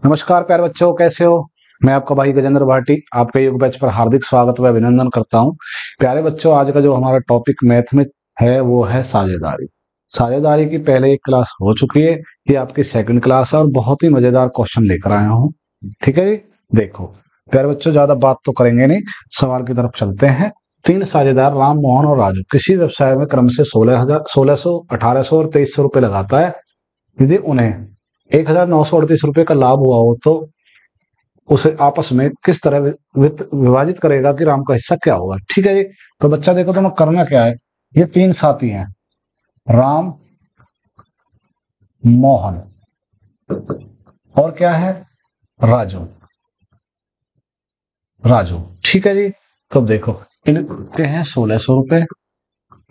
नमस्कार प्यारे बच्चों, कैसे हो। मैं आपका भाई गजेंद्र भाटी आपके योग बैच पर हार्दिक स्वागत व अभिनंदन करता हूं। प्यारे बच्चों, आज का जो हमारा टॉपिक मैथ में है वो है साझेदारी। साझेदारी की पहले एक क्लास हो चुकी है, ये आपकी सेकंड क्लास है और बहुत ही मजेदार क्वेश्चन लेकर आया हूँ। ठीक है जी, देखो प्यारे बच्चों, ज्यादा बात तो करेंगे नहीं, सवाल की तरफ चलते हैं। तीन साझेदार राम, मोहन और राजू किसी व्यवसाय में क्रम से 1600, 1800 और 2300 रुपए लगाता है। यदि उन्हें 1938 रुपए का लाभ हुआ हो तो उसे आपस में किस तरह वित्त विभाजित करेगा कि राम का हिस्सा क्या होगा। ठीक है जी, तो बच्चा देखो तुम्हें करना क्या है। ये तीन साथी हैं, राम, मोहन और क्या है, राजू। राजू, ठीक है जी। तो देखो इनके हैं 1600 रुपए,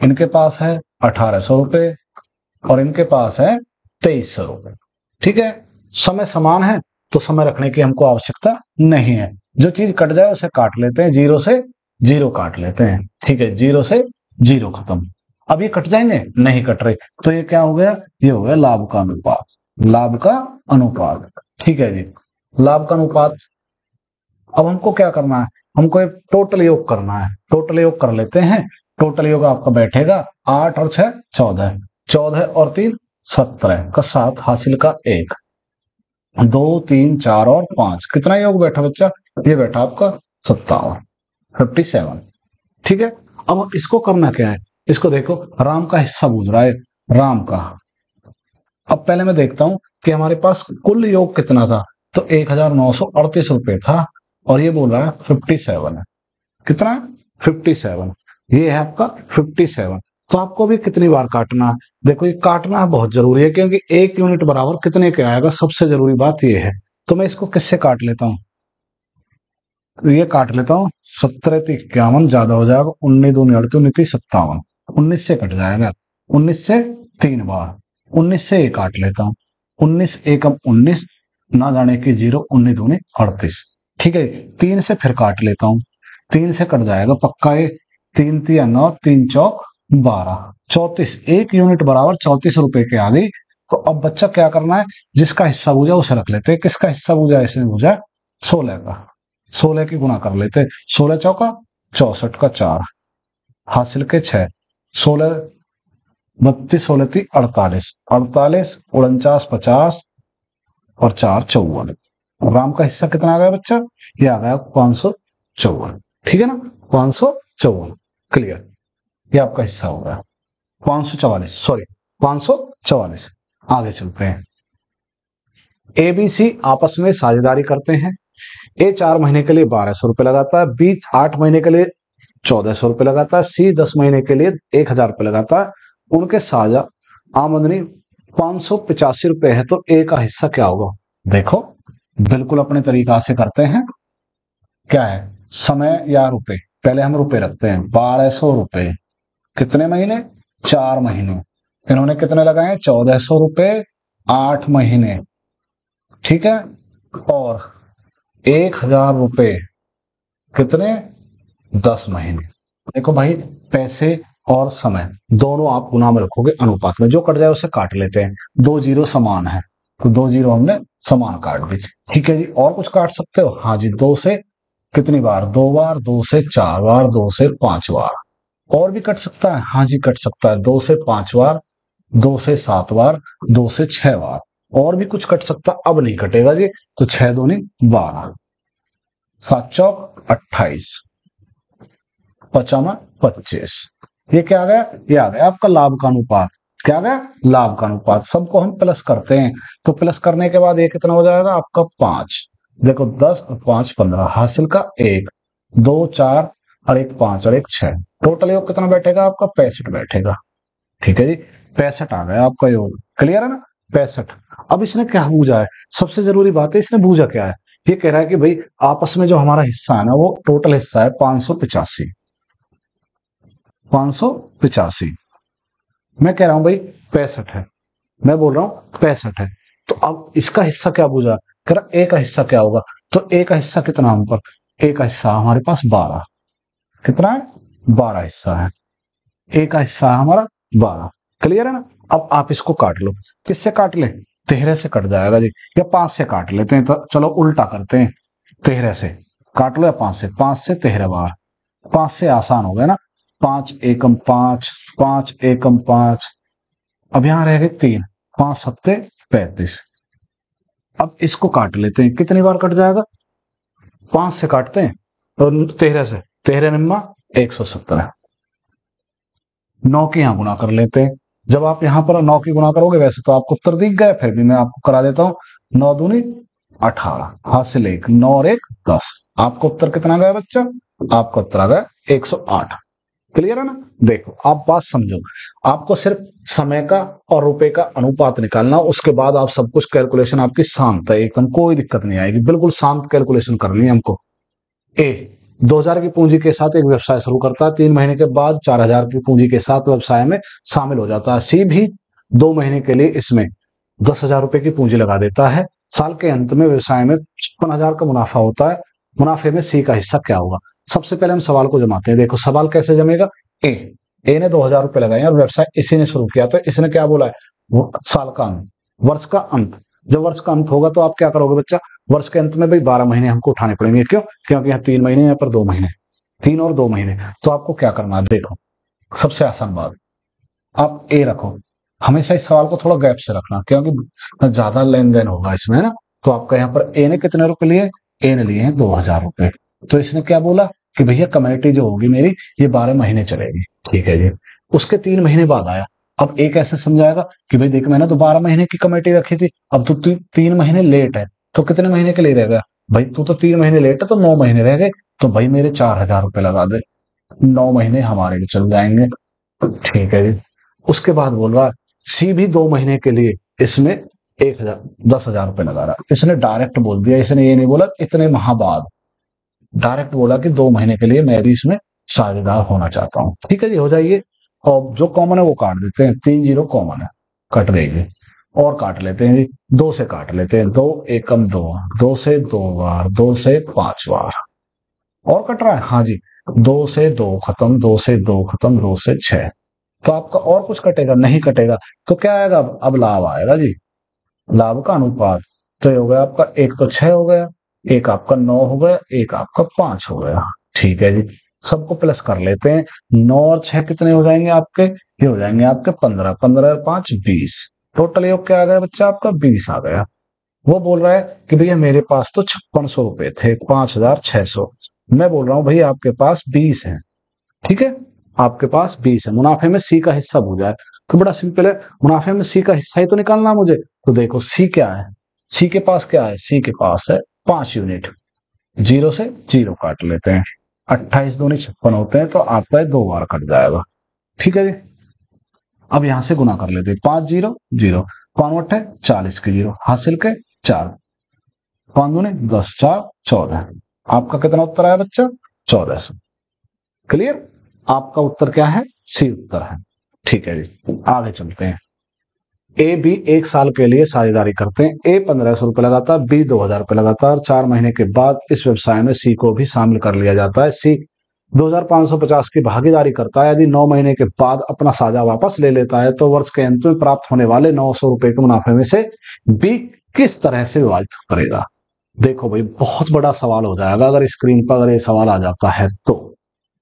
इनके पास है 1800 रुपए और इनके पास है 2300 रुपए। ठीक है, समय समान है तो समय रखने की हमको आवश्यकता नहीं है। जो चीज कट जाए उसे काट लेते हैं, जीरो से जीरो काट लेते हैं। ठीक है, जीरो से जीरो खत्म। अब ये कट जाएंगे, नहीं कट रहे, तो ये क्या हो गया, ये हो गया लाभ का अनुपात। लाभ का अनुपात, ठीक है जी, लाभ का अनुपात। अब हमको क्या करना है, हमको एक टोटल योग करना है। टोटल योग कर लेते हैं। टोटल योग आपका बैठेगा 8 और 6 14, 14 और 3 17 का 7 हासिल का 1, 2 3 4 और 5, कितना योग बैठा बच्चा, ये बैठा आपका 57, 57। ठीक है, अब इसको करना क्या है, इसको देखो, राम का हिस्सा पूछ रहा है, राम का। अब पहले मैं देखता हूं कि हमारे पास कुल योग कितना था, तो 1938 रुपए था और ये बोल रहा है 57 है। कितना है, 57। ये है आपका 57। तो आपको भी कितनी बार काटना है, देखो ये काटना बहुत जरूरी है क्योंकि एक यूनिट बराबर कितने के आएगा, सबसे जरूरी बात ये है। तो मैं इसको किससे काट लेता हूँ, ये काट लेता हूँ 17 ज्यादा हो जाएगा, 19 दूनी 38 57, 19 से कट जाएगा, 19 से 3 बार, 19 से एक काट लेता हूँ, 19 एकम 19, ना जाने की जीरो, 19 दूनी 38। ठीक है, 3 से फिर काट लेता हूँ, 3 से कट जाएगा पक्का ये, 3 तिया 9, 3 चौक 12, 34, एक यूनिट बराबर 34 रुपए के आ गई। तो अब बच्चा क्या करना है, जिसका हिस्सा बूझा उसे रख लेते हैं। किसका हिस्सा बूझा, इसने बूझा 16 का, 16 की गुना कर लेते, 16 चौका 64 का 4 हासिल के 6, 16 32, 16 ती 48, 48 49 50 और 4 54। राम का हिस्सा कितना आ गया बच्चा, ये आ गया 554। ठीक है ना, 554। क्लियर, ये आपका हिस्सा हो गया 544, सॉरी 544। आगे चलते हैं। एबीसी आपस में साझेदारी करते हैं। ए 4 महीने के लिए 1200 रुपए लगाता है, बी 8 महीने के लिए 1400 रुपए लगाता है, सी 10 महीने के लिए 1000 रुपए लगाता है। उनके साझा आमदनी 585 रुपए है, तो ए का हिस्सा क्या होगा। देखो बिल्कुल अपने तरीका से करते हैं। क्या है, समय या रुपए, पहले हम रुपए रखते हैं। 1200 रुपए कितने महीने, 4 महीने। इन्होंने कितने लगाए, 1400 रुपए 8 महीने। ठीक है, और 1000 रुपए कितने, 10 महीने। देखो भाई, पैसे और समय दोनों आप गुना में रखोगे अनुपात में, जो कट जाए उसे काट लेते हैं। 2 जीरो समान है तो 2 जीरो हमने समान काट दी। ठीक है जी, और कुछ काट सकते हो, हाँ जी, 2 से कितनी बार, 2 बार, 2 से 4 बार, 2 से 5 बार। और भी कट सकता है, हाँ जी कट सकता है, 2 से 5 बार, 2 से 7 बार, 2 से 6 बार। और भी कुछ कट सकता, अब नहीं कटेगा जी, तो 6 दूनी 12, 7 चौक 28, 55 25। ये क्या आ गया, ये आ गया आपका लाभ का अनुपात। क्या आ गया, लाभ का अनुपात। सबको हम प्लस करते हैं, तो प्लस करने के बाद ये कितना हो जाएगा आपका 5। देखो 10 और 5 15 हासिल का 1, 2 4 और 1 5 और 1 6। टोटल योग कितना बैठेगा आपका, 65 बैठेगा। ठीक है जी, 65 आ गया आपका योग। क्लियर है ना, 65। अब इसने क्या बूझा है, सबसे जरूरी बात है, इसने बूझा क्या है। ये कह रहा है कि भाई आपस में जो हमारा हिस्सा है ना, वो टोटल हिस्सा है 585, 585। मैं कह रहा हूं भाई 65 है, मैं बोल रहा हूं 65 है। तो अब इसका हिस्सा क्या बूझा, कह रहा ए का हिस्सा क्या होगा। तो ए का हिस्सा कितना, हम पर ए का हिस्सा हमारे पास 12, कितना है, 12 हिस्सा है। ए का हिस्सा है हमारा 12। क्लियर है ना, अब आप इसको काट लो, किससे काट ले, 13 से कट जाएगा जी, या 5 से काट लेते हैं, तो चलो उल्टा करते हैं, 13 से काट लो या 5 से 13 बार, 5 से आसान हो गया ना, 5 एकम 5, 5 एकम 5, अब यहां रह गए 3, 5 सत्ते 35। अब इसको काट लेते हैं, कितनी बार कट जाएगा, 5 से काटते हैं और 13 से, 13 निम्मा 117, 9 की यहां गुणा कर लेते हैं। जब आप यहां पर 9 की गुणा करोगे, वैसे तो आपको उत्तर दिख गया, फिर भी मैं आपको करा देता हूं, 9 दूनी 18, हासिल 1, 9 और 1 10, आपको उत्तर कितना गया बच्चा, आपका उत्तर आ गया 108। क्लियर है ना। देखो आप बात समझो, आपको सिर्फ समय का और रुपए का अनुपात निकालना, उसके बाद आप सब कुछ कैलकुलेशन आपकी शांत है, एकदम कोई दिक्कत नहीं आएगी, बिल्कुल शांत कैलकुलेशन करनी है हमको। ए 2000 की पूंजी के साथ एक व्यवसाय शुरू करता है, 3 महीने के बाद 4000 की पूंजी के साथ व्यवसाय में शामिल हो जाता है। सी भी 2 महीने के लिए इसमें 10,000 रुपए की पूंजी लगा देता है। साल के अंत में व्यवसाय में 56,000 का मुनाफा होता है। मुनाफे में सी का हिस्सा क्या होगा। सबसे पहले हम सवाल को जमाते हैं। देखो सवाल कैसे जमेगा। ए ने 2000 रुपए लगाए और व्यवसाय इसी ने शुरू किया, तो इसने क्या बोला है, वो साल का अंत, वर्ष का अंत। जब वर्ष का अंत होगा तो आप क्या करोगे बच्चा, वर्ष के अंत में भाई 12 महीने हमको उठाने पड़ेंगे। क्यों, क्योंकि यहाँ 3 महीने, यहाँ पर 2 महीने, 3 और 2 महीने। तो आपको क्या करना है, देखो सबसे आसान बात, आप ए रखो। हमेशा इस सवाल को थोड़ा गैप से रखना, क्योंकि ज्यादा लेन देन होगा इसमें, है ना। तो आपका यहाँ पर ए ने कितने रुपए लिए, ए ने लिए हैं 2000 रुपए। तो इसने क्या बोला कि भैया कमेटी जो होगी मेरी, ये 12 महीने चलेगी। ठीक है जी। उसके 3 महीने बाद आया। अब एक ऐसे समझाएगा कि भाई देख, मैंने तो 12 महीने की कमेटी रखी थी, अब तो 3 महीने लेट है, तो कितने महीने के लिए रह गया भाई, तू तो 3 महीने लेट है, तो 9 महीने रह गए, तो भाई मेरे 4000 रुपए लगा दे, 9 महीने हमारे भी चल जाएंगे। ठीक है जी। उसके बाद बोल रहा सी भी 2 महीने के लिए इसमें 10,000 रुपए लगा रहा। इसने डायरेक्ट बोल दिया, इसने ये नहीं बोला इतने माह बाद, डायरेक्ट बोला कि 2 महीने के लिए मैं भी इसमें साझेदार होना चाहता हूं। ठीक है जी, हो जाइए। और जो कॉमन है वो काट देते हैं, 3 जीरो कॉमन है, कट गई। और काट लेते हैं जी, 2 से काट लेते हैं, 2 एकम 2, 2 से 2 बार, 2 से 5 बार। और कट रहा है, हाँ जी, 2 से 2 खत्म, 2 से 2 खत्म, 2 से 6। तो आपका और कुछ कटेगा नहीं, कटेगा तो क्या आएगा, अब लाभ आएगा जी, लाभ का अनुपात। तो ये हो गया आपका, एक तो 6 हो गया, एक आपका 9 हो गया, एक आपका 5 हो गया। ठीक है जी। सबको प्लस कर लेते हैं, 9 और 6 कितने हो जाएंगे आपके, ये हो जाएंगे आपके 15, 15 और 5 20। टोटल योग क्या आ गया बच्चा आपका, 20 आ गया। वो बोल रहा है कि भैया मेरे पास तो 5600 रुपए थे, 5600। मैं बोल रहा हूँ भैया आपके पास 20 है। ठीक है, आपके पास 20 है। मुनाफे में सी का हिस्सा भूल जाए, तो बड़ा सिंपल है, मुनाफे में सी का हिस्सा ही तो निकालना मुझे। तो देखो सी क्या है, सी के पास क्या है, सी के पास है 5 यूनिट। 0 से 0 काट लेते हैं, 28 दूनी 56 होते हैं, तो आपका 2 बार कट जाएगा। ठीक है जी। अब यहां से गुना कर लेते हैं, 5 0 0, 5 है 40 के 0, हासिल के 4, 5 दूनी 10, 4 14। आपका कितना उत्तर आया बच्चा, 1400। क्लियर, आपका उत्तर क्या है, सी उत्तर है। ठीक है जी, आगे चलते हैं। ए बी 1 साल के लिए साझेदारी करते हैं। ए 1500 रुपए लगाता है, बी 2000 रुपए लगाता है, और 4 महीने के बाद इस व्यवसाय में सी को भी शामिल कर लिया जाता है। सी 2550 की भागीदारी करता है। यदि 9 महीने के बाद अपना साझा वापस ले लेता है, तो वर्ष के अंत में प्राप्त होने वाले 900 रुपए के मुनाफे में से बी किस तरह से विभाजित करेगा। देखो भाई बहुत बड़ा सवाल हो जाएगा अगर स्क्रीन पर अगर ये सवाल आ जाता है तो।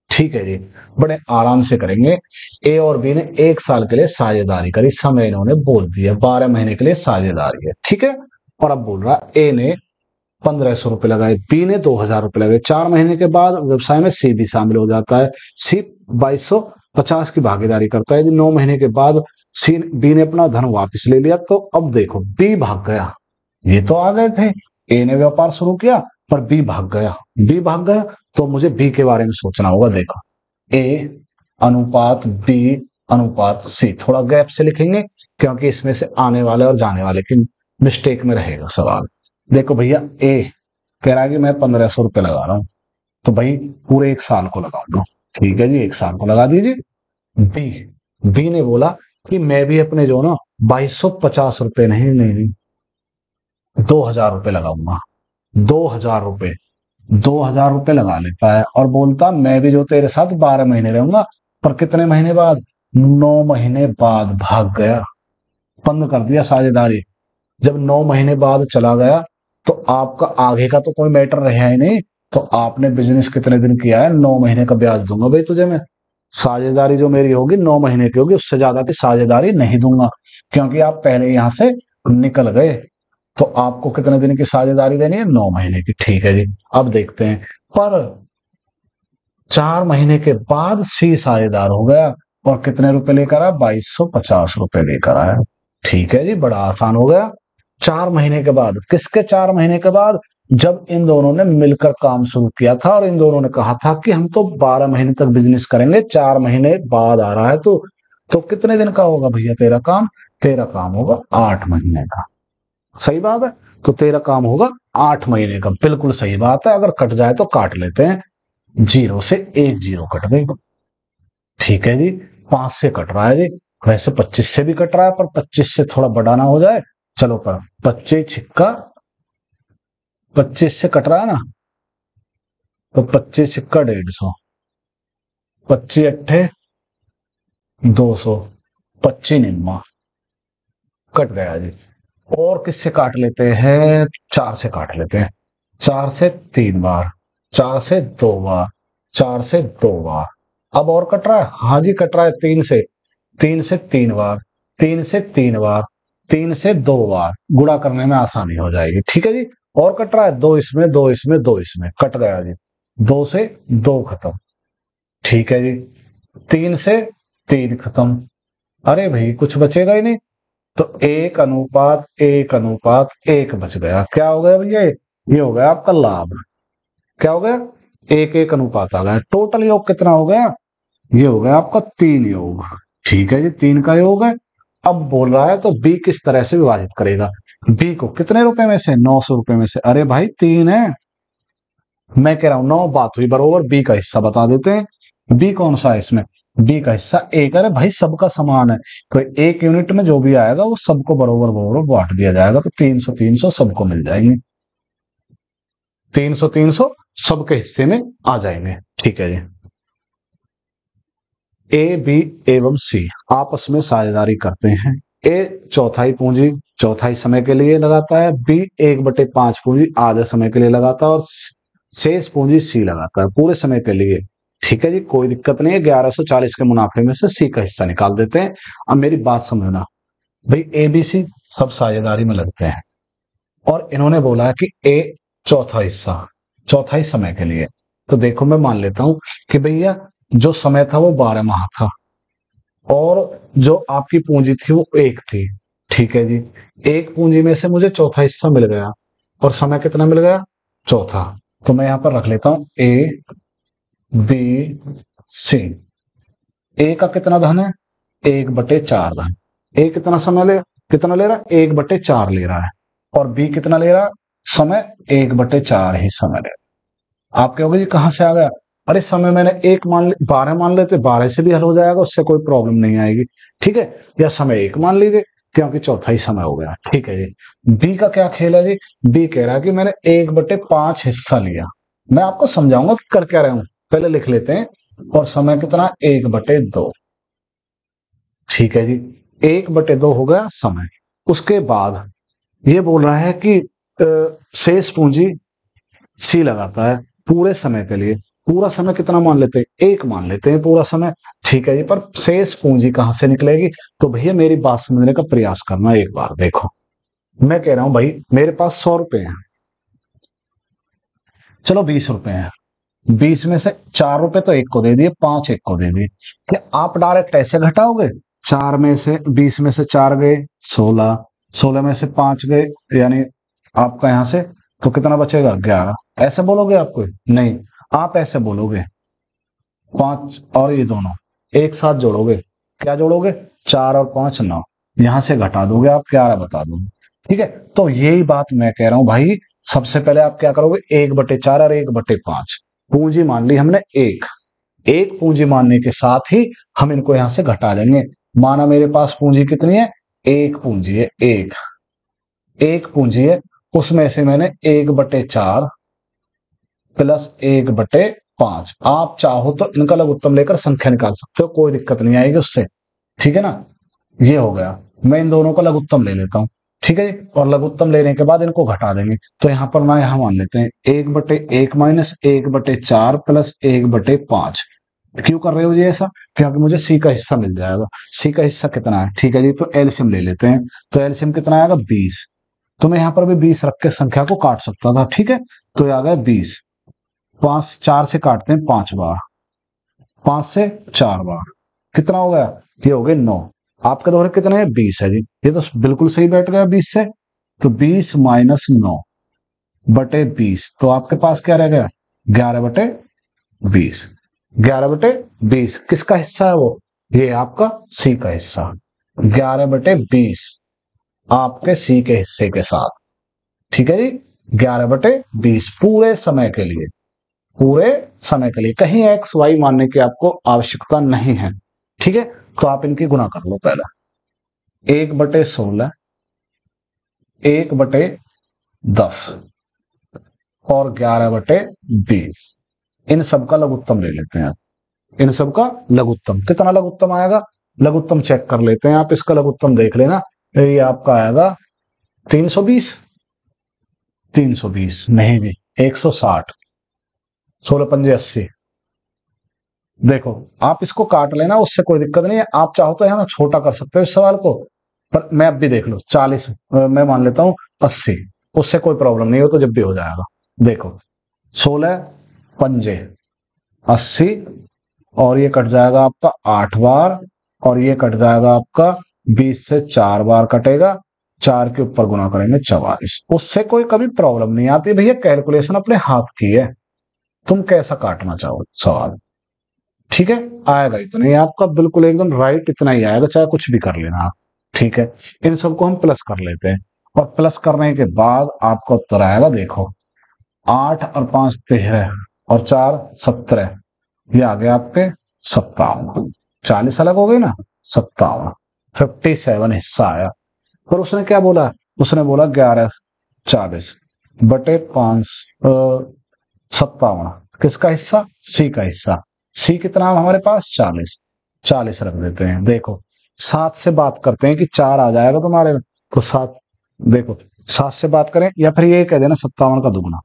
ठीक है जी, बड़े आराम से करेंगे। ए और बी ने 1 साल के लिए साझेदारी करी, समय इन्होंने बोल दिया, 12 महीने के लिए साझेदारी है। ठीक है, और अब बोल रहा ए ने 1500 रुपए लगाए, बी ने 2000 रुपए लगाए। 4 महीने के बाद व्यवसाय में सी भी शामिल हो जाता है। सी 2250 की भागीदारी करता है। यदि 9 महीने के बाद सी बी ने अपना धन वापस ले लिया, तो अब देखो बी भाग गया। ये तो आ गए थे, ए ने व्यापार शुरू किया पर बी भाग गया, बी भाग गया, तो मुझे बी के बारे में सोचना होगा। देखो ए अनुपात बी अनुपात सी, थोड़ा गैप से लिखेंगे क्योंकि इसमें से आने वाले और जाने वाले की मिस्टेक में रहेगा सवाल। देखो भैया ए कह रहा है कि मैं 1500 रुपए लगा रहा हूं, तो भाई पूरे 1 साल को लगाऊंगा। ठीक है जी, 1 साल को लगा दीजिए। बी बी ने बोला कि मैं भी अपने जो ना 2250 रुपए नहीं 2000 रुपए लगाऊंगा। 2000 रुपए, 2000 रुपए लगा लेता है और बोलता मैं भी जो तेरे साथ 12 महीने रहूंगा। पर कितने महीने बाद, 9 महीने बाद भाग गया, बंद कर दिया साझेदारी। जब 9 महीने बाद चला गया तो आपका आगे का तो कोई मैटर रहा ही नहीं। तो आपने बिजनेस कितने दिन किया है, 9 महीने का ब्याज दूंगा भाई तुझे मैं। साझेदारी जो मेरी होगी 9 महीने की होगी, उससे ज्यादा की साझेदारी नहीं दूंगा, क्योंकि आप पहले यहां से निकल गए। तो आपको कितने दिन की साझेदारी देनी है, 9 महीने की। ठीक है जी, अब देखते हैं। पर 4 महीने के बाद सी साझेदार हो गया और कितने रुपए लेकर आया, 2250 रुपए लेकर आया। ठीक है जी, बड़ा आसान हो गया। 4 महीने के बाद, किसके 4 महीने के बाद, जब इन दोनों ने मिलकर काम शुरू किया था और इन दोनों ने कहा था कि हम तो 12 महीने तक बिजनेस करेंगे, 4 महीने बाद आ रहा है तो कितने दिन का होगा भैया तेरा काम, तेरा काम होगा 8 महीने का। सही बात है, तो तेरा काम होगा 8 महीने का, बिल्कुल सही बात है। अगर कट जाए तो काट लेते हैं, 0 से 1 जीरो कट गई। ठीक है जी, 5 से कट रहा है जी, वैसे 25 से भी कट रहा है, पर 25 से थोड़ा बड़ा ना हो जाए। चलो पर 25 छिक्का 25 से कट रहा है ना, तो 25 छिक्का 150, 25 अट्ठे 200, 25 निम्मा कट गया जी। और किससे काट लेते हैं, 4 से काट लेते हैं। 4 से 3 बार, 4 से 2 बार, 4 से 2 बार। अब और कट रहा है, हाँ जी कट रहा है 3 से, 3 से 3 बार, 3 से 3 बार, 3 से 2 बार। गुणा करने में आसानी हो जाएगी। ठीक है जी, और कट रहा है 2 इसमें, 2 इसमें, 2 इसमें, कट गया जी। 2 से 2 खत्म। ठीक है जी, 3 से 3 खत्म। अरे भाई कुछ बचेगा ही नहीं, तो 1:1:1:1 बच गया। क्या हो गया भैया, ये हो गया आपका लाभ। क्या हो गया, 1:1 अनुपात आ गया। टोटल योग कितना हो गया, ये हो गया आपका 3 योग। ठीक है जी, 3 का योग है। अब बोल रहा है तो बी किस तरह से विभाजित करेगा, बी को कितने रुपए में से, 900 रुपए में से। अरे भाई 3 है, मैं कह रहा हूं 9 बात हुई बरोबर, बी का हिस्सा बता देते हैं। बी कौन सा है इसमें, बी का हिस्सा 1। अरे भाई सबका समान है, तो 1 यूनिट में जो भी आएगा वो सबको बरोबर बरोबर बांट दिया जाएगा, तो 300 300 सबको मिल जाएंगे, 300 300 सबके हिस्से में आ जाएंगे। ठीक है जी, ए बी एवं सी आपस में साझेदारी करते हैं। ए चौथाई पूंजी चौथाई समय के लिए लगाता है, बी 1/5 पूंजी आधे समय के लिए लगाता है, और शेष पूंजी सी लगाता है पूरे समय के लिए। ठीक है जी, कोई दिक्कत नहीं है। 1140 के मुनाफे में से सी का हिस्सा निकाल देते हैं। अब मेरी बात समझना भाई, ए बी सी सब साझेदारी में लगते हैं और इन्होंने बोला है कि ए चौथा हिस्सा चौथाई समय के लिए। तो देखो मैं मान लेता हूं कि भैया जो समय था वो 12 माह था और जो आपकी पूंजी थी वो 1 थी। ठीक है जी, एक पूंजी में से मुझे चौथा हिस्सा मिल गया और समय कितना मिल गया, चौथा। तो मैं यहां पर रख लेता हूं ए बी सी। ए का कितना धन है, 1/4 धन। ए कितना ले रहा है, 1/4 ले रहा है। और बी कितना ले रहा है, समय 1/4 ही समय ले रहा है। आप कहोगे जी कहां से आ गया, अरे समय मैंने 1 मान 12 मान लेते, 12 से भी हल हो जाएगा, उससे कोई प्रॉब्लम नहीं आएगी। ठीक है, या समय 1 मान लीजिए क्योंकि चौथा ही समय हो गया। ठीक है जी, बी का क्या खेल है जी, बी कह रहा है कि मैंने 1/5 हिस्सा लिया। मैं आपको समझाऊंगा कि कर क्या रहे हूं, पहले लिख लेते हैं। और समय कितना, 1/2। ठीक है जी, 1/2 हो गया समय। उसके बाद ये बोल रहा है कि शेष पूंजी सी लगाता है पूरे समय के लिए। पूरा समय कितना मान लेते हैं, 1 मान लेते हैं पूरा समय। ठीक है जी, पर शेष पूंजी कहां से निकलेगी, तो भैया मेरी बात समझने का प्रयास करना एक बार। देखो मैं कह रहा हूं भाई मेरे पास 100 रुपए हैं, चलो 20 रुपए हैं, 20 में से 4 रुपए तो 1 को दे दिए, 5 1 को दे दिए। क्या आप डायरेक्ट ऐसे घटाओगे, 4 में से 20 में से 4 गए 16, 16 में से 5 गए, यानी आपका यहां से तो कितना बचेगा, 11। ऐसे बोलोगे आप, कोई नहीं, आप ऐसे बोलोगे 5 और ये दोनों एक साथ जोड़ोगे। क्या जोड़ोगे, 4 और 5 9, यहां से घटा दोगे आप 11 बता दोगे। ठीक है, तो यही बात मैं कह रहा हूं भाई। सबसे पहले आप क्या करोगे, 1/4 और 1/5 पूंजी मान ली हमने, एक पूंजी मानने के साथ ही हम इनको यहां से घटा देंगे। माना मेरे पास पूंजी कितनी है, एक पूंजी है, एक पूंजी है, उसमें से मैंने 1/4 प्लस 1/5। आप चाहो तो इनका लघुत्तम लेकर संख्या निकाल सकते हो, कोई दिक्कत नहीं आएगी उससे। ठीक है ना, ये हो गया। मैं इन दोनों का लघुत्तम ले लेता हूं, ठीक है जी। और लघुत्तम लेने के बाद इनको घटा देंगे, तो यहाँ पर ना यहाँ मान लेते हैं 1/1 माइनस 1/4 प्लस 1/5। क्यों कर रहे हो ये ऐसा? क्योंकि मुझे सी का हिस्सा मिल जाएगा। सी का हिस्सा कितना है? ठीक है जी, तो एलसीएम ले लेते हैं। तो एलसीएम कितना आएगा? 20। तो मैं यहाँ पर भी 20 रख के संख्या को काट सकता था, ठीक है। तो ये आ गया 20। 5 4 से काटते हैं 5 बार, 5 से 4 बार, कितना हो गया? ये हो गए 9। आपके दोहरे कितने हैं? 20 है जी। ये तो बिल्कुल सही बैठ गया 20 से। तो 20 माइनस 9/20, तो आपके पास क्या रह गया? 11/20। 11/20 किसका हिस्सा है वो? ये आपका सी का हिस्सा। 11/20 आपके सी के हिस्से के साथ, ठीक है जी। 11/20 पूरे समय के लिए, पूरे समय के लिए कहीं एक्स वाई मानने की आपको आवश्यकता नहीं है, ठीक है। तो आप इनकी गुना कर लो पहले। 1/16, 1/10 और 11/20, इन सब का लघुत्तम ले लेते हैं आप। इन सब का लघुत्तम कितना लघुत्तम आएगा? लघुत्तम चेक कर लेते हैं आप, इसका लघुत्तम देख लेना। ये आपका आएगा 320। 320 नहीं जी, 160। 16×5 80। देखो आप इसको काट लेना, उससे कोई दिक्कत नहीं है। आप चाहो तो यहाँ छोटा कर सकते हो इस सवाल को, पर मैं अब भी देख लो 40, मैं मान लेता हूँ 80, उससे कोई प्रॉब्लम नहीं हो, तो जब भी हो जाएगा। देखो 16×5 80, और ये कट जाएगा आपका 8 बार, और ये कट जाएगा आपका 20 से 4 बार कटेगा, 4 के ऊपर गुना करेंगे 44। उससे कोई कभी प्रॉब्लम नहीं आती भैया, कैलकुलेशन अपने हाथ की है, तुम कैसा काटना चाहो सवाल, ठीक है। आएगा इतना ही आपका, बिल्कुल एकदम राइट इतना ही आएगा, चाहे कुछ भी कर लेना आप, ठीक है। इन सबको हम प्लस कर लेते हैं, और प्लस करने के बाद आपका उत्तर आएगा। देखो 8 और 5 13 और 4 17, ये आ गया आपके 57। 40 अलग हो गई ना, 57, 57 हिस्सा आया। पर उसने क्या बोला? उसने बोला 11/40/5 57 किसका हिस्सा? सी का हिस्सा। सी कितना है हमारे पास? 40। 40 रख देते हैं। देखो 7 से बात करते हैं कि 4 आ जाएगा तुम्हारे में, तो 7, देखो 7 से बात करें, या फिर ये कह देना 57 का दुगुना,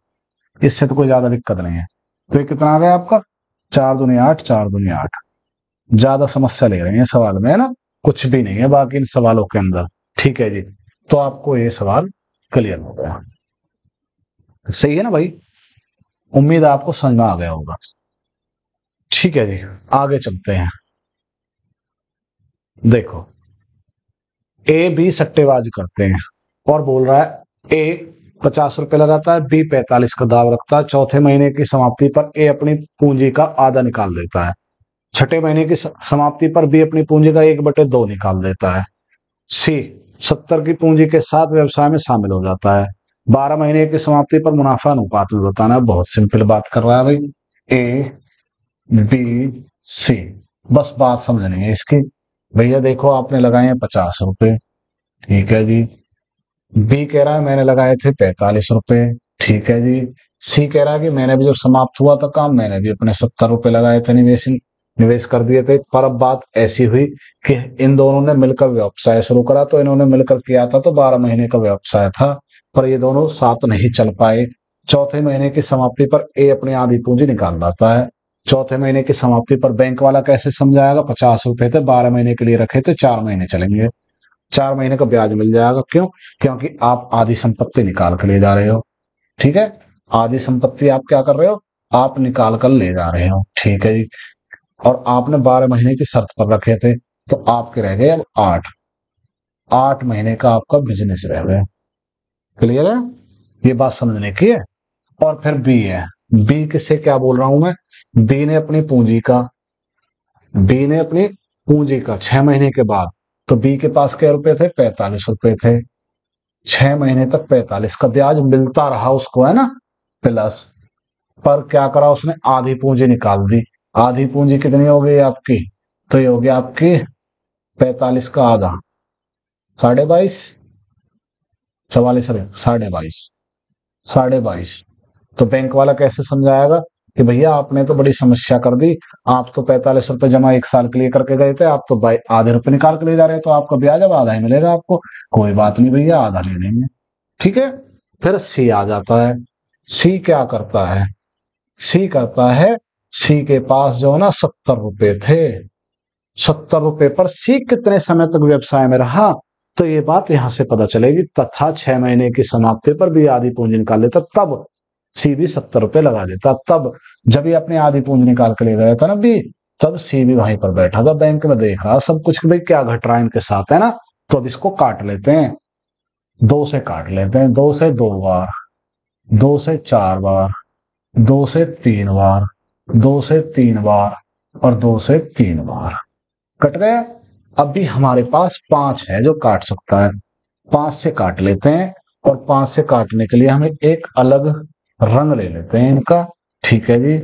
इससे तो कोई ज्यादा दिक्कत नहीं है। तो ये कितना आ गया आपका? 4 दूनी 8, 4 दूनी 8। ज्यादा समस्या ले रहे हैं सवाल में, है ना? कुछ भी नहीं है बाकी इन सवालों के अंदर, ठीक है जी। तो आपको ये सवाल क्लियर हो गया, सही है ना भाई? उम्मीद है आपको समझ में आ गया होगा। ठीक है जी, आगे चलते हैं। देखो ए बी सट्टेबाजी करते हैं, और बोल रहा है ए 50 रुपए लगाता है, बी 45 का दाव रखता है। चौथे महीने की समाप्ति पर ए अपनी पूंजी का आधा निकाल देता है। छठे महीने की समाप्ति पर बी अपनी पूंजी का 1/2 निकाल देता है। सी 70 की पूंजी के साथ व्यवसाय में शामिल हो जाता है। 12 महीने की समाप्ति पर मुनाफा अनुपात में बताना है। बहुत सिंपल बात कर रहा है भाई, ए बी सी, बस बात समझनी है इसकी। भैया देखो आपने लगाए हैं 50 रुपए, ठीक है जी। बी कह रहा है मैंने लगाए थे 45 रुपए, ठीक है जी। सी कह रहा है कि मैंने भी जब समाप्त हुआ था काम, मैंने भी अपने 70 रुपए लगाए थे, निवेश कर दिए थे। पर अब बात ऐसी हुई कि इन दोनों ने मिलकर व्यवसाय शुरू करा, तो इन्होंने मिलकर किया था तो 12 महीने का व्यवसाय था, पर ये दोनों साथ नहीं चल पाए। चौथे महीने की समाप्ति पर ए अपनी आधी पूंजी निकाल लाता है। चौथे महीने की समाप्ति पर बैंक वाला कैसे समझाएगा? 50 रुपए थे, 12 महीने के लिए रखे थे, 4 महीने चलेंगे, 4 महीने का ब्याज मिल जाएगा। क्यों? क्योंकि आप आधी संपत्ति निकाल कर ले जा रहे हो, ठीक है। आधी संपत्ति आप क्या कर रहे हो? आप निकाल कर ले जा रहे हो, ठीक है जी। और आपने 12 महीने की शर्त पर रखे थे, तो आपके रह गए अब 8। 8 महीने का आपका बिजनेस रह गया। क्लियर है? ये बात समझने की है। और फिर बी है। बी किससे क्या बोल रहा हूं मैं? बी ने अपनी पूंजी का, बी ने अपनी पूंजी का 6 महीने के बाद, तो बी के पास क्या रुपए थे? 45 रुपए थे। 6 महीने तक 45 का ब्याज मिलता रहा उसको, है ना, प्लस। पर क्या करा उसने? आधी पूंजी निकाल दी। आधी पूंजी कितनी हो गई आपकी? तो ये हो गया आपकी 45 का आधा, 22.5, 44, 22.5, 22.5। तो बैंक वाला कैसे समझाएगा? कि भैया आपने तो बड़ी समस्या कर दी, आप तो 45 रुपए जमा 1 साल के लिए करके गए थे, आप तो आधे रुपए निकाल के ले जा रहे हो, तो आपका ब्याज अब आधा ही मिलेगा आपको। कोई बात नहीं भैया, आधा ले लेंगे। ठीक है। फिर सी आ जाता है। सी क्या करता है? सी करता है, सी के पास जो है ना 70 रुपए थे, 70 रुपए पर सी कितने समय तक व्यवसाय में रहा, तो ये बात यहां से पता चलेगी। तथा 6 महीने की समाप्ति पर भी आधी पूंजी निकाल लेता, तब सी भी 70 रुपए लगा देता। तब जब ये अपनी आधी पूंजी निकाल के ले गया था ना बी, तब सी भी वहीं पर बैठा था बैंक में, देख रहा सब कुछ कि भाई क्या घट रहा है इनके साथ, है ना। तो अब इसको काट लेते हैं, 2 से काट लेते हैं, 2 से 2 बार, 2 से 4 बार, 2 से 3 बार, 2 से 3 बार और 2 से 3 बार कट गया। अब भी हमारे पास 5 है जो काट सकता है, 5 से काट लेते हैं। और 5 से काटने के लिए हमें एक अलग रंग ले लेते हैं इनका। ठीक है जी,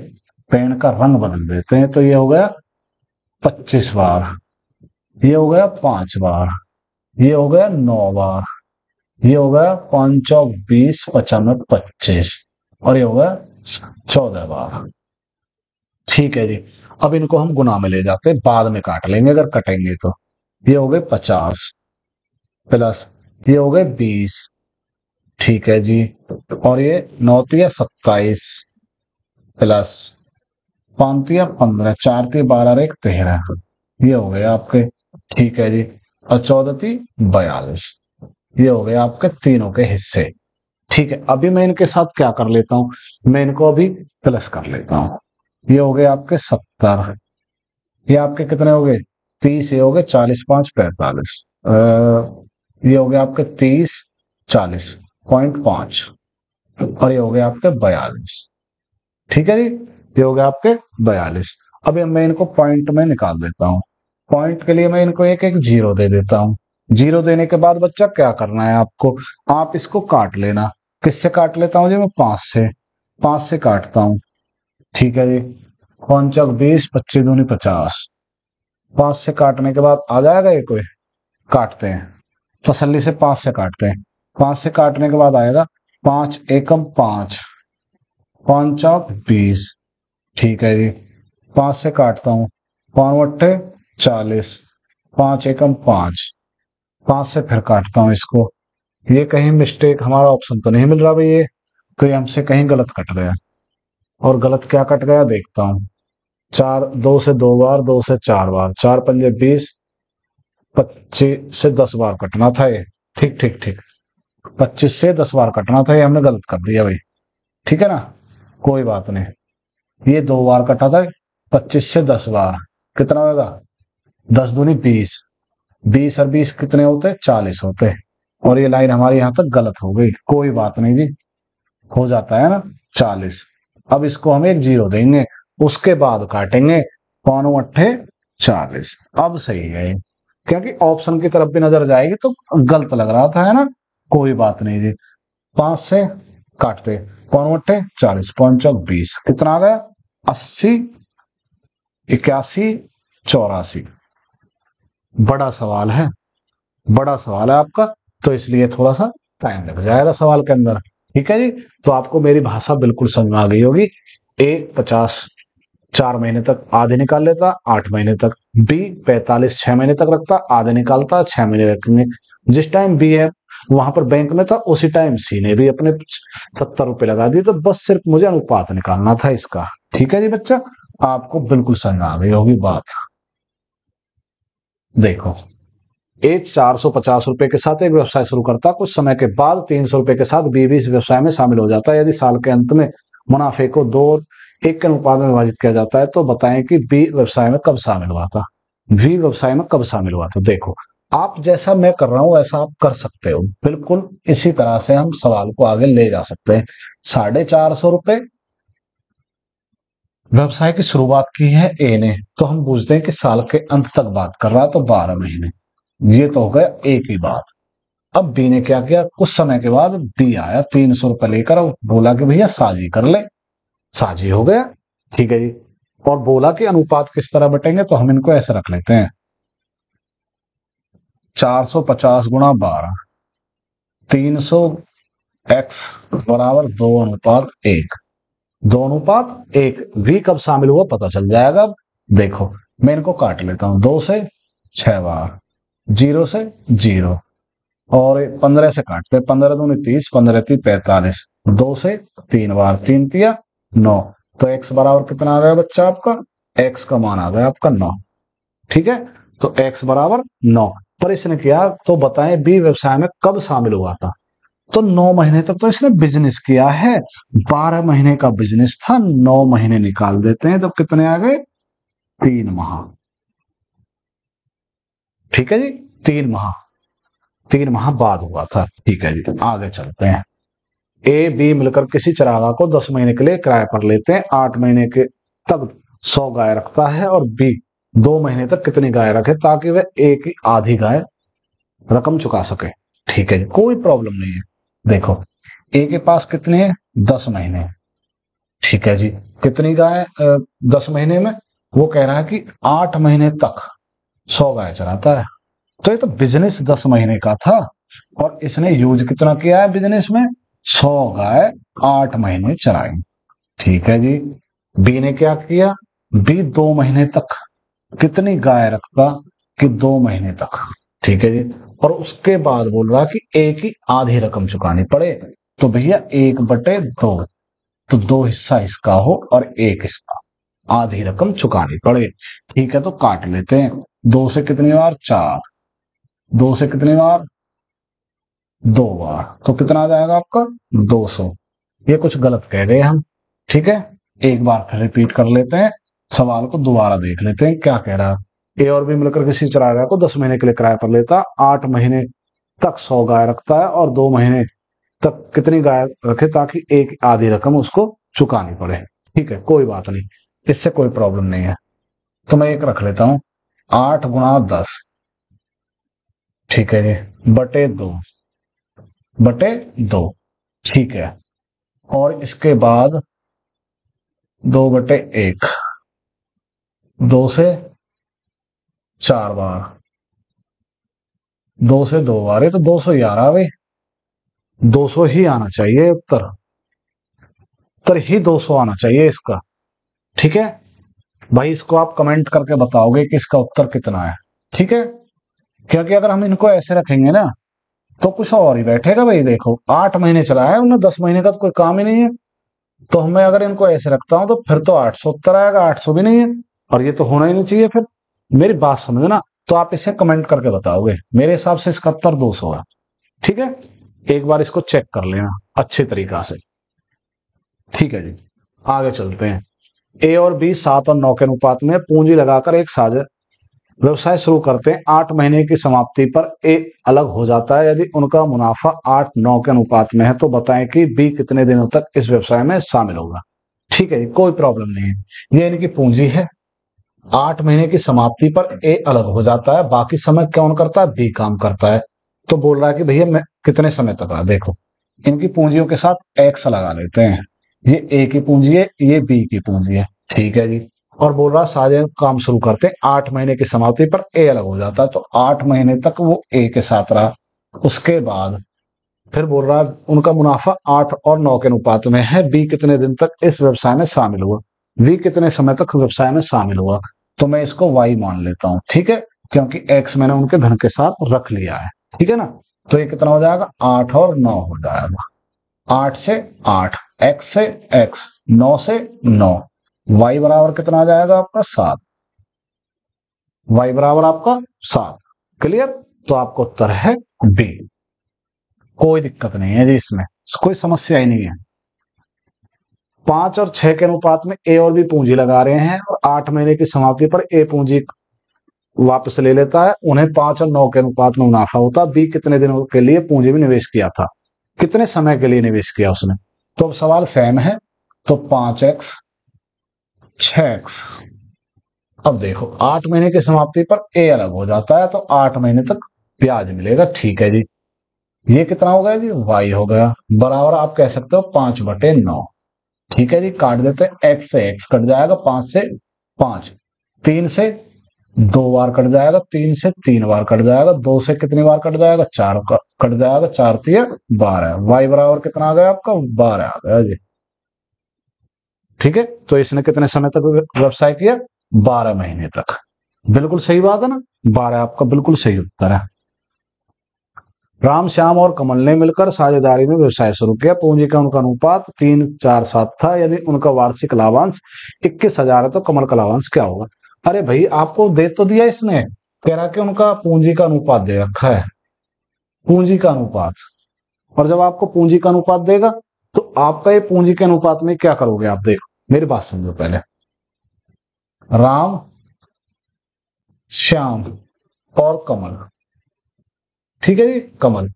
पेन का रंग बदल देते हैं। तो ये हो गया 25 बार, ये हो गया 5 बार, ये हो गया 9 बार, ये हो गया 5 20 55 25 और ये हो गया 14 बार। ठीक है जी। अब इनको हम गुना में ले जाते हैं, बाद में काट लेंगे अगर कटेंगे तो। ये हो गए 50 प्लस ये हो गए 20। ठीक है जी। और ये 9 तिया 27 प्लस 5 तिया 15, 4 तिया 12 और 1 13, ये हो गए आपके। ठीक है जी। और 14 ती 42, ये हो गए आपके तीनों के हिस्से। ठीक है। अभी मैं इनके साथ क्या कर लेता हूं, मैं इनको अभी प्लस कर लेता हूं। ये हो गए आपके 70, ये आपके कितने हो गए 30, ये हो गए 40 5 45, ये हो गए आपके 30 40.5 और ये हो गए आपके 42। ठीक है जी, ये हो गए आपके 42। अब मैं इनको पॉइंट में निकाल देता हूँ। पॉइंट के लिए मैं इनको एक एक जीरो दे देता हूँ। जीरो देने के बाद बच्चा क्या करना है आपको, आप इसको काट लेना। किससे काट लेता हूँ जी मैं, 5 से, 5 से काटता हूँ। ठीक है जी। 5 × 20 25 दूनी 50, 5 से काटने के बाद आ जाएगा ये कोई, काटते हैं तसल्ली से, 5 से काटते हैं। 5 से काटने के बाद आएगा 5 एकम 5, 5 × 20। ठीक है जी। 5 से काटता हूँ, 5 × 8 = 40, 5 एकम 5, 5 से फिर काटता हूँ इसको। ये कहीं मिस्टेक, हमारा ऑप्शन तो नहीं मिल रहा भाई, ये तो ये हमसे कहीं गलत कट गया। और गलत क्या कट गया देखता हूँ। 2 से 2 बार, 2 से 4 बार, 4 × 5 = 20, 25 से 10 बार कटना था ये। ठीक ठीक ठीक, 25 से 10 बार कटना था, ये हमने गलत कर दिया भाई। ठीक है ना, कोई बात नहीं। ये 2 बार कटा था, 25 से 10 बार कितना होगा, 10 दूनी 20, 20 और 20 कितने होते, 40 होते। और ये लाइन हमारी यहां तक गलत हो गई, कोई बात नहीं जी, हो जाता है ना 40। अब इसको हम एक जीरो देंगे, उसके बाद काटेंगे 5 × 8 = 40। अब सही है, क्योंकि ऑप्शन की तरफ भी नजर जाएगी तो गलत लग रहा था, है ना। कोई बात नहीं जी, 5 से काटते, 5 × 8 = 40, 5 × 20 कितना आ गया, 80 81 84। बड़ा सवाल है, बड़ा सवाल है आपका, तो इसलिए थोड़ा सा टाइम लग जाएगा सवाल के अंदर। ठीक है जी। तो आपको मेरी भाषा बिल्कुल समझ में आ गई होगी। ए 50 4 महीने तक आधे निकाल लेता, 8 महीने तक। बी 45 6 महीने तक रखता, आधे निकालता, 6 महीने रखेंगे। जिस टाइम बी है वहां पर बैंक में था, उसी टाइम सी ने भी अपने 70 रुपए लगा दिए। तो बस सिर्फ मुझे अनुपात निकालना था इसका। ठीक है जी बच्चा, आपको बिल्कुल समझ आ गई होगी बात। देखो, ए 450 रुपए के साथ एक व्यवसाय शुरू करता, कुछ समय के बाद 300 रुपए के साथ बी भी इस व्यवसाय में शामिल हो जाता है। यदि साल के अंत में मुनाफे को 2:1 के अनुपात में विभाजित किया जाता है, तो बताएं कि बी व्यवसाय में कब शामिल हुआ था, बी व्यवसाय में कब शामिल हुआ था। देखो, आप जैसा मैं कर रहा हूं वैसा आप कर सकते हो, बिल्कुल इसी तरह से हम सवाल को आगे ले जा सकते हैं। 450 रुपए व्यवसाय की शुरुआत की है ए ने, तो हम पूछते हैं कि साल के अंत तक बात कर रहा है, तो 12 महीने, ये तो हो गया एक ही बात। अब बी ने क्या किया, कुछ समय के बाद बी आया 300 रुपए लेकर और बोला कि भैया साझी कर ले, साझी हो गया। ठीक है जी। और बोला कि अनुपात किस तरह बटेंगे, तो हम इनको ऐसे रख लेते हैं, 450 × 12, 300 x = 2:1। 2 अनुपात 1। v कब शामिल हुआ पता चल जाएगा। अब देखो मैं इनको काट लेता हूं, 2 से 6 बार, 0 से 0 और 15 से काटते, 15 दूनी 30, 15 3 45, 2 से 3 बार, 3 तिया 9। तो x बराबर कितना आ गया बच्चा आपका, x का मान आ गया आपका 9। ठीक है, तो x बराबर 9। पर इसने किया तो बताएं बी व्यवसाय में कब शामिल हुआ था। तो 9 महीने तक तो इसने बिजनेस किया है, 12 महीने का बिजनेस था, 9 महीने निकाल देते हैं तो कितने आ गए, 3 माह। ठीक है जी, 3 माह बाद हुआ था। ठीक है जी, आगे चलते हैं। ए बी मिलकर किसी चरागाह को 10 महीने के लिए किराए पर लेते हैं, 8 महीने के तक 100 गाय रखता है और बी 2 महीने तक कितनी गाय रखे ताकि वह ए की आधी गाय रकम चुका सके। ठीक है जी, कोई प्रॉब्लम नहीं है। देखो ए के पास कितने हैं, 10 महीने। ठीक है जी, कितनी गाय 10 महीने में, वो कह रहा है कि 8 महीने तक 100 गाय चराता है। तो ये तो बिजनेस 10 महीने का था और इसने यूज कितना किया है बिजनेस में, 100 गाय 8 महीने चराई। ठीक है जी, बी ने क्या किया, बी 2 महीने तक कितनी गाय रखता, कि 2 महीने तक। ठीक है जी, और उसके बाद बोल रहा कि ए की आधी रकम चुकानी पड़े। तो भैया 1/2, तो 2 हिस्सा इसका हो और 1 इसका, आधी रकम चुकानी पड़े। ठीक है, तो काट लेते हैं। 2 से कितनी बार, 4, 2 से कितनी बार, 2 बार, तो कितना आ जाएगा आपका 200। ये कुछ गलत कह रहे हैं हम। ठीक है, एक बार फिर रिपीट कर लेते हैं, सवाल को दोबारा देख लेते हैं क्या कह रहा है। ए और बी मिलकर किसी चरागाह को 10 महीने के लिए किराए पर लेता, 8 महीने तक 100 गाय रखता है और 2 महीने तक कितनी गाय रखे ताकि एक आधी रकम उसको चुकानी पड़े। ठीक है, कोई बात नहीं, इससे कोई प्रॉब्लम नहीं है। तो मैं एक रख लेता हूं, 8 × 10, ठीक है जी, बटे 2। ठीक है, और इसके बाद 2/1, 2 से 4 बार, 2 से 2 बार, ये तो 211 भाई, 200 ही आना चाहिए उत्तर ही 200 आना चाहिए इसका। ठीक है भाई, इसको आप कमेंट करके बताओगे कि इसका उत्तर कितना है। ठीक है, क्योंकि अगर हम इनको ऐसे रखेंगे ना तो कुछ और ही बैठेगा भाई। देखो 8 महीने चला है उन्हें, 10 महीने का तो कोई काम ही नहीं है। तो मैं अगर इनको ऐसे रखता हूं तो फिर तो 800 उत्तर आएगा, 800 भी नहीं है और ये तो होना ही नहीं चाहिए। फिर मेरी बात समझो ना, तो आप इसे कमेंट करके बताओगे। मेरे हिसाब से इसका उत्तर 200 है। ठीक है, एक बार इसको चेक कर लेना अच्छे तरीका से। ठीक है जी, आगे चलते हैं। ए और बी 7 और 9 के अनुपात में पूंजी लगाकर एक साझा व्यवसाय शुरू करते हैं। 8 महीने की समाप्ति पर ए अलग हो जाता है। यदि उनका मुनाफा 8-9 के अनुपात में है तो बताएं कि बी कितने दिनों तक इस व्यवसाय में शामिल होगा। ठीक है जी, कोई प्रॉब्लम नहीं है। ये इनकी पूंजी है, 8 महीने की समाप्ति पर ए अलग हो जाता है, बाकी समय कौन करता है, बी काम करता है। तो बोल रहा है कि भैया मैं कितने समय तक रहा। देखो इनकी पूंजियों के साथ एक्स लगा लेते हैं, ये ए की पूंजी है, ये बी की पूंजी है। ठीक है जी, और बोल रहा साझे काम शुरू करते हैं, 8 महीने की समाप्ति पर ए अलग हो जाता है। तो 8 महीने तक वो ए के साथ रहा, उसके बाद फिर बोल रहा उनका मुनाफा 8 और 9 के अनुपात में है। बी कितने दिन तक इस व्यवसाय में शामिल हुआ, बी कितने समय तक व्यवसाय में शामिल हुआ। तो मैं इसको वाई मान लेता हूं। ठीक है, क्योंकि एक्स मैंने उनके धन के साथ रख लिया है। ठीक है ना, तो ये कितना हो जाएगा, 8 और 9 हो जाएगा। 8 से 8, एक्स से एक्स, 9 से 9, वाई बराबर कितना आ जाएगा आपका 7। वाई बराबर आपका 7। क्लियर, तो आपका उत्तर है बी। कोई दिक्कत नहीं है जी, इसमें कोई समस्या ही नहीं है। 5 और 6 के अनुपात में ए और बी पूंजी लगा रहे हैं और 8 महीने की समाप्ति पर ए पूंजी वापस ले लेता है। उन्हें 5 और 9 के अनुपात में मुनाफा होता है। बी कितने दिनों के लिए पूंजी में निवेश किया था, कितने समय के लिए निवेश किया उसने। तो अब सवाल सेम है, तो 5x 6x। अब देखो 8 महीने की समाप्ति पर ए अलग हो जाता है तो 8 महीने तक ब्याज मिलेगा। ठीक है जी, ये कितना हो गया जी, y हो गया, बराबर आप कह सकते हो 5/9। ठीक है जी, काट देते हैं, x से x कट जाएगा, 5 से 5, 3 से 2 बार कट जाएगा, 3 से 3 बार कट जाएगा, 2 से कितनी बार कट जाएगा, 4 कट जाएगा, 4 × 3 = 12। y बराबर कितना आ गया आपका, 12 आ गया जी। ठीक है, तो इसने कितने समय तक व्यवसाय किया? 12 महीने तक। बिल्कुल सही बात है ना, 12 आपका बिल्कुल सही उत्तर है। राम, श्याम और कमल ने मिलकर साझेदारी में व्यवसाय शुरू किया। पूंजी का उनका अनुपात 3-4-7 था। यदि उनका वार्षिक लाभांश 21,000 है तो कमल का लाभांश क्या होगा? अरे भाई, आपको दे तो दिया इसने, कह रहा कि उनका पूंजी का अनुपात दे रखा है, पूंजी का अनुपात। और जब आपको पूंजी का अनुपात देगा तो आपका ये पूंजी के अनुपात में क्या करोगे आप? देखो मेरी बात समझो पहले। राम, श्याम और कमल, ठीक है जी, कमल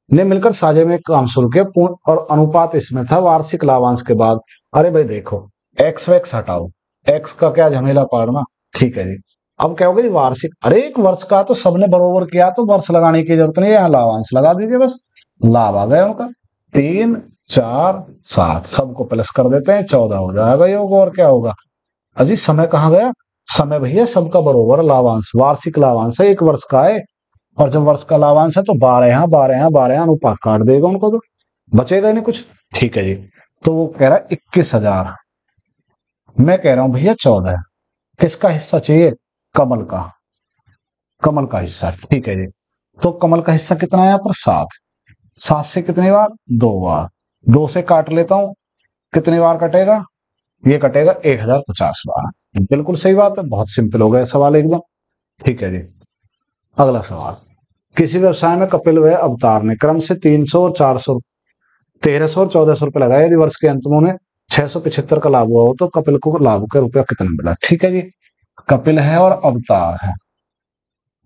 ने मिलकर साझे में काम शुरू किया और अनुपात इसमें था वार्षिक लाभांश के बाद। अरे भाई देखो, एक्स वैक्स हटाओ, एक्स का क्या झमेला पाड़ना, ठीक है जी। अब क्या होगा, वार्षिक, अरे एक वर्ष का तो सबने बरोबर किया, तो वर्ष लगाने की जरूरत नहीं है, यहाँ लाभांश लगा दीजिए बस, लाभ आ गया उनका 3-4-7, सबको प्लस कर देते हैं, 14 हो जाएगा योग। और क्या होगा अजी, समय कहाँ गया? समय भैया सबका बरोबर लाभांश, वार्षिक लाभांश है, एक वर्ष का है, और जब वर्ष का लाभांश है तो 12 यहाँ 12 यहाँ 12 यहाँ अनुपात काट देगा उनको, तो बचेगा ही नहीं कुछ, ठीक है जी। तो वो कह रहा है 21,000, मैं कह रहा हूं भैया 14। किसका हिस्सा चाहिए? कमल का, कमल का हिस्सा, ठीक है जी। तो कमल का हिस्सा कितना है यहाँ पर? 7। 7 से कितनी बार? 2 बार। 2 से काट लेता हूं, कितनी बार कटेगा? ये कटेगा 1050 बार। बिल्कुल सही बात है, बहुत सिंपल हो गया सवाल एकदम, ठीक है जी। अगला सवाल, किसी व्यवसाय में कपिल व अवतार ने क्रम से 300 और 400, 1300 और 1400 रुपए लगाए। यदि वर्ष के अंत में उन्हें 675 का लाभ हुआ हो तो कपिल को लाभ का रुपया कितना मिला? ठीक है जी, कपिल है और अवतार है,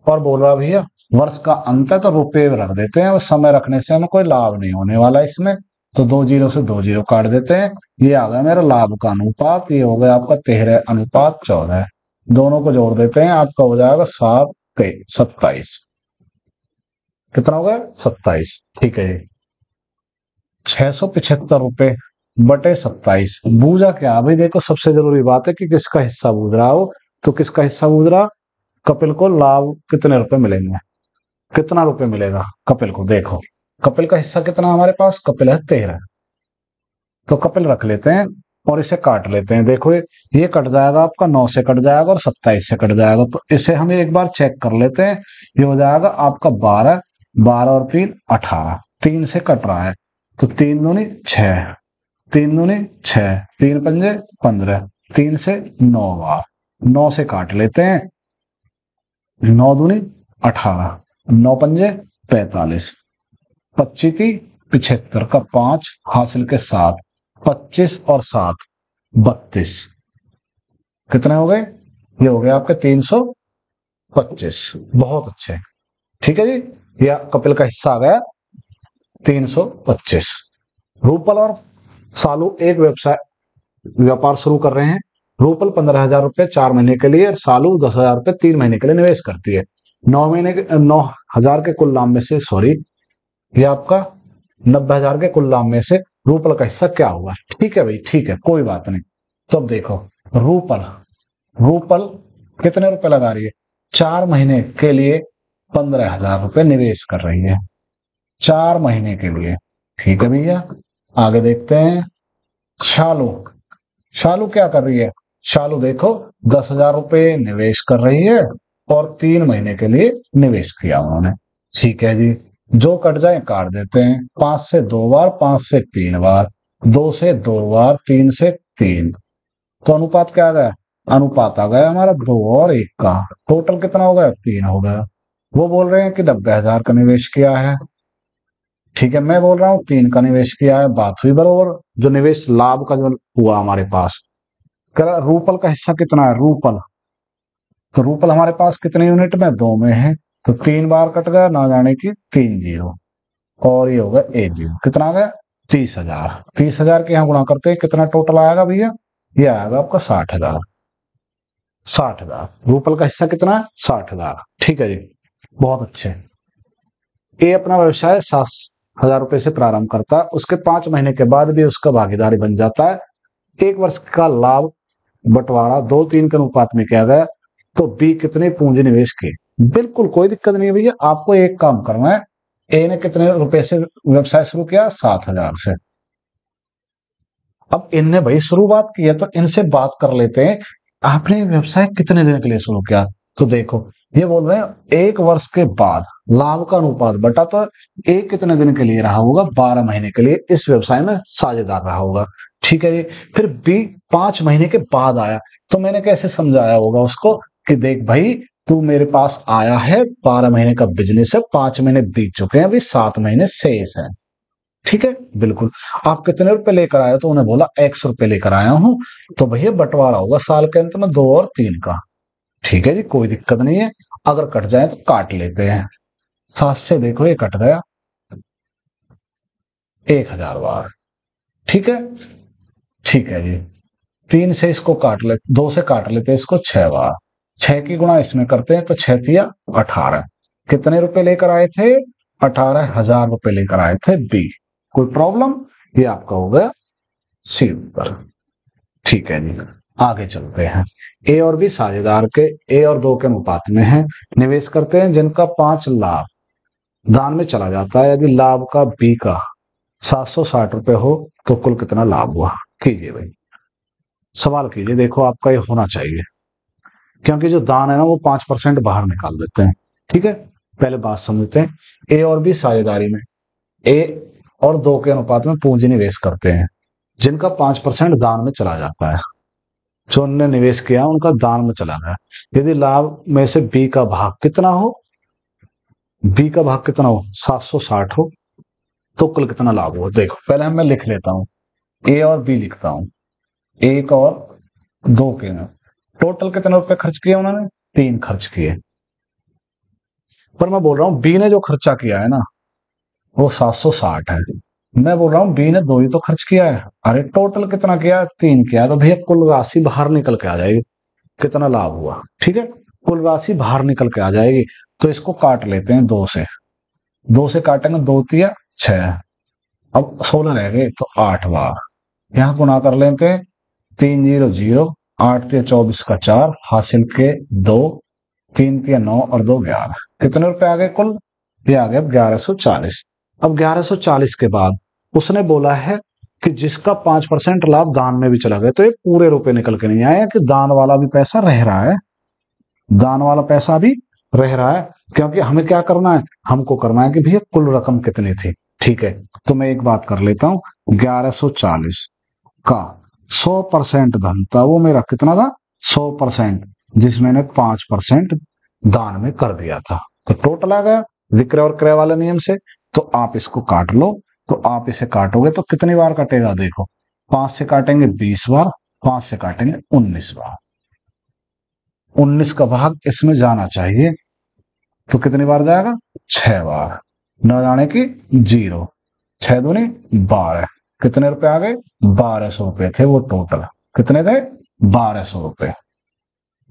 और बोल रहा भैया वर्ष का अंत है तो रुपये रख देते हैं, और समय रखने से हमें कोई लाभ नहीं होने वाला इसमें, तो 2 जीरो से 2 जीरो काट देते हैं। ये आ गया मेरा लाभ का अनुपात, ये हो गया आपका 13:14। दोनों को जोड़ देते हैं, आपका हो जाएगा 27। कितना होगा? 27, ठीक है जी। 675 रुपए बटे 27, बूझा क्या भाई? देखो सबसे जरूरी बात है कि किसका हिस्सा बूझ रहा हो, तो किसका हिस्सा बूझ रहा? कपिल को लाभ कितने रुपए मिलेंगे, कितना रुपए मिलेगा कपिल को? देखो कपिल का हिस्सा कितना हमारे पास? कपिल है 13, तो कपिल रख लेते हैं और इसे काट लेते हैं। देखो ये कट जाएगा आपका, 9 से कट जाएगा और 27 से कट जाएगा, तो इसे हम एक बार चेक कर लेते हैं। ये हो जाएगा आपका 12, 12 और 3 18, 3 से कट रहा है तो 3 दूनी 6, 3 दूनी 6, 3 पंजे 15, 3 से 9 बार, 9 से काट लेते हैं, 9 दूनी 18, 9 पंजे 45, 25 75 का 5 हासिल के 7, 25 और 7 32, कितने हो गए? ये हो गए आपके 325। बहुत अच्छे, ठीक है जी, यह कपिल का हिस्सा आ गया 325। रूपल और सालू एक व्यापार शुरू कर रहे हैं। रूपल 15,000 रुपए 4 महीने के लिए और सालू 10,000 रुपए 3 महीने के लिए निवेश करती है। 9,000 के कुल लाभ में से, सॉरी, ये आपका 90,000 के कुल लाभ में से रूपल का हिस्सा क्या हुआ? ठीक है भाई, ठीक है, कोई बात नहीं। तो अब देखो, रूपल रूपल कितने रुपए लगा रही है? 4 महीने के लिए 15,000 रुपए निवेश कर रही है, 4 महीने के लिए, ठीक है भैया। आगे देखते हैं, शालू, शालू क्या कर रही है? शालू देखो 10,000 रुपए निवेश कर रही है और 3 महीने के लिए निवेश किया उन्होंने, ठीक है जी। जो कट जाए काट देते हैं, 5 से 2 बार, 5 से 3 बार, 2 से 2 बार, 3 से 3, तो अनुपात क्या आ गया? अनुपात आ गया हमारा 2 और 1 का, टोटल कितना हो गया? 3 हो गया। वो बोल रहे हैं कि 90,000 का निवेश किया है, ठीक है, मैं बोल रहा हूँ 3 का निवेश किया है, बात हुई बराबर। जो निवेश लाभ का जो हुआ हमारे पास, रूपल का हिस्सा कितना है? रूपल, तो रूपल हमारे पास कितने यूनिट में? 2 में है, तो 3 बार कट गया, ना जाने की 3 जीरो, और ये होगा 1 जीरो, कितना आ गया? 30,000। 30,000 के यहाँ गुणा करते हैं, कितना टोटल आएगा भैया? ये आएगा आपका 60,000। 60,000 रूपल का हिस्सा कितना है? 60,000, ठीक है जी, बहुत अच्छे। ये अपना व्यवसाय 7,000 रुपए से प्रारंभ करता है, उसके 5 महीने के बाद भी उसका भागीदारी बन जाता है। 1 वर्ष का लाभ बंटवारा 2-3 के अनुपात में किया गया, तो बी कितने पूंजी निवेश की? बिल्कुल कोई दिक्कत नहीं है भैया, आपको एक काम करना है। ए ने कितने रुपए से व्यवसाय शुरू किया? 7,000 से, अब इनने भाई शुरुआत की है तो इनसे बात कर लेते हैं, आपने व्यवसाय कितने दिन के लिए शुरू किया? तो देखो ये बोल रहे हैं 1 वर्ष के बाद लाभ का अनुपात बटा, तो एक कितने दिन के लिए रहा होगा? 12 महीने के लिए इस व्यवसाय में साझेदार रहा होगा। ठीक है जी। फिर बी 5 महीने के बाद आया, तो मैंने कैसे समझाया होगा उसको कि देख भाई तू मेरे पास आया है, 12 महीने का बिजनेस है, 5 महीने बीत चुके हैं, अभी 7 महीने शेष है। ठीक है, बिल्कुल। आप कितने रुपए लेकर आए? तो उन्हें बोला ₹X लेकर आया हूं। तो भैया बंटवारा होगा साल के अंत में 2 और 3 का। ठीक है जी, कोई दिक्कत नहीं है। अगर कट जाए तो काट लेते हैं। 7 से देखो ये कट गया 1000 बार। ठीक है, ठीक है जी। 3 से इसको काट ले, 2 से काट लेते हैं इसको 6 बार। 6 की गुणा इसमें करते हैं तो 6 तिया 18। कितने रुपए लेकर आए थे? 18,000 रुपए लेकर आए थे बी। कोई प्रॉब्लम? ये आपका हो गया सी उत्तर। ठीक है जी, आगे चलते हैं। ए और बी साझेदार के ए और 2 के अनुपात में है, निवेश करते हैं जिनका 5 लाभ दान में चला जाता है। यदि लाभ का बी का 760 रुपए हो तो कुल कितना लाभ हुआ? कीजिए भाई, सवाल कीजिए। देखो आपका ये होना चाहिए, क्योंकि जो दान है ना वो 5% बाहर निकाल देते हैं। ठीक है, पहले बात समझते हैं। ए और बी साझेदारी में ए और 2 के अनुपात में पूंजी निवेश करते हैं जिनका 5% दान में चला जाता है। जो उन्होंने निवेश किया उनका दान में चला गया। यदि लाभ में से बी का भाग कितना हो? बी का भाग कितना हो? 760 हो तो कुल कितना लाभ हो? देखो पहले मैं लिख लेता हूं, ए और बी लिखता हूं। 1 और 2 के में टोटल कितने रुपए खर्च किए उन्होंने? 3 खर्च किए। पर मैं बोल रहा हूं बी ने जो खर्चा किया है ना वो 760 है। मैं बोल रहा हूँ बी ने 2 ही तो खर्च किया है। अरे टोटल कितना किया? 3 किया। तो भैया कुल राशि बाहर निकल के आ जाएगी, कितना लाभ हुआ। ठीक है, कुल राशि बाहर निकल के आ जाएगी। तो इसको काट लेते हैं 2 से। 2 से काटेंगे 2 तिया 6, अब 16 रह गए तो 8 बार। यहाँ गुणा कर लेते हैं 3 0 0, 8 तिया 24 का 4, हासिल के 2, 3 तिया 9 और 2 11। कितने रुपए आ गए कुल? ये आ गया 1140। अब 1140 के बाद उसने बोला है कि जिसका 5% लाभ दान में भी चला गया, तो ये पूरे रुपए निकल के नहीं आए कि दान वाला भी पैसा रह रहा है। दान वाला पैसा भी रह रहा है, क्योंकि हमें क्या करना है? हमको करना है कि भैया कुल रकम कितनी थी। ठीक है, तो मैं एक बात कर लेता हूं, 1140 का 100% धन था, वो मेरा कितना था? 100%, जिसमें मैंने 5% दान में कर दिया था। तो टोटल आ गया विक्रय और क्रय वाले नियम से। तो आप इसको काट लो, तो आप इसे काटोगे तो कितनी बार कटेगा? देखो 5 से काटेंगे 20 बार, 5 से काटेंगे 19 बार। 19 का भाग इसमें जाना चाहिए, तो कितनी बार जाएगा? 6 बार। न जाने की 0, 6 दूनी 12। कितने रुपए आ गए? 1200 रुपए थे वो टोटल। कितने थे? 1200 रुपए।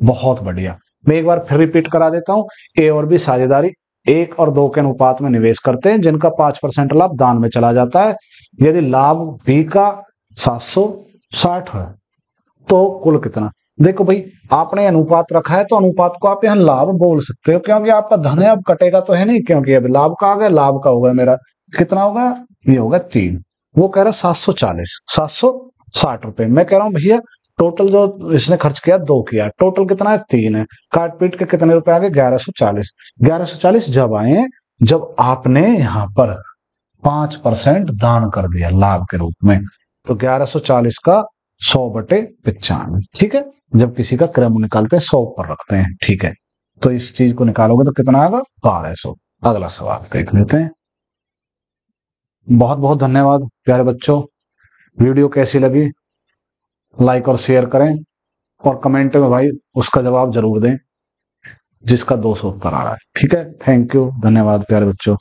बहुत बढ़िया। मैं एक बार फिर रिपीट करा देता हूं। ए और बी साझेदारी 1 और 2 के अनुपात में निवेश करते हैं जिनका 5% लाभ दान में चला जाता है। यदि लाभ बी का 760 है तो कुल कितना? देखो भाई आपने अनुपात रखा है तो अनुपात को आप यहाँ लाभ बोल सकते हो, क्योंकि आपका धन है, अब कटेगा तो है नहीं, क्योंकि अब लाभ का आ गया। लाभ का होगा मेरा कितना होगा? ये होगा 3। वो कह रहा 740, 760 रुपए। मैं कह रहा हूँ भैया टोटल जो इसने खर्च किया 2 किया, टोटल कितना है? 3 है। काट पीट के कितने रुपए आ गए? 1140। 1140 जब आए जब आपने यहाँ पर 5% दान कर दिया लाभ के रूप में, तो 1140 का 100/95। ठीक है, जब किसी का क्रम निकालते हैं 100 पर रखते हैं। ठीक है, तो इस चीज को निकालोगे तो कितना आएगा? 1200। अगला सवाल देख लेते हैं। बहुत बहुत धन्यवाद प्यारे बच्चों। वीडियो कैसी लगी लाइक और शेयर करें, और कमेंट में भाई उसका जवाब जरूर दें जिसका 200 उत्तर आ रहा है। ठीक है, थैंक यू, धन्यवाद प्यारे बच्चों।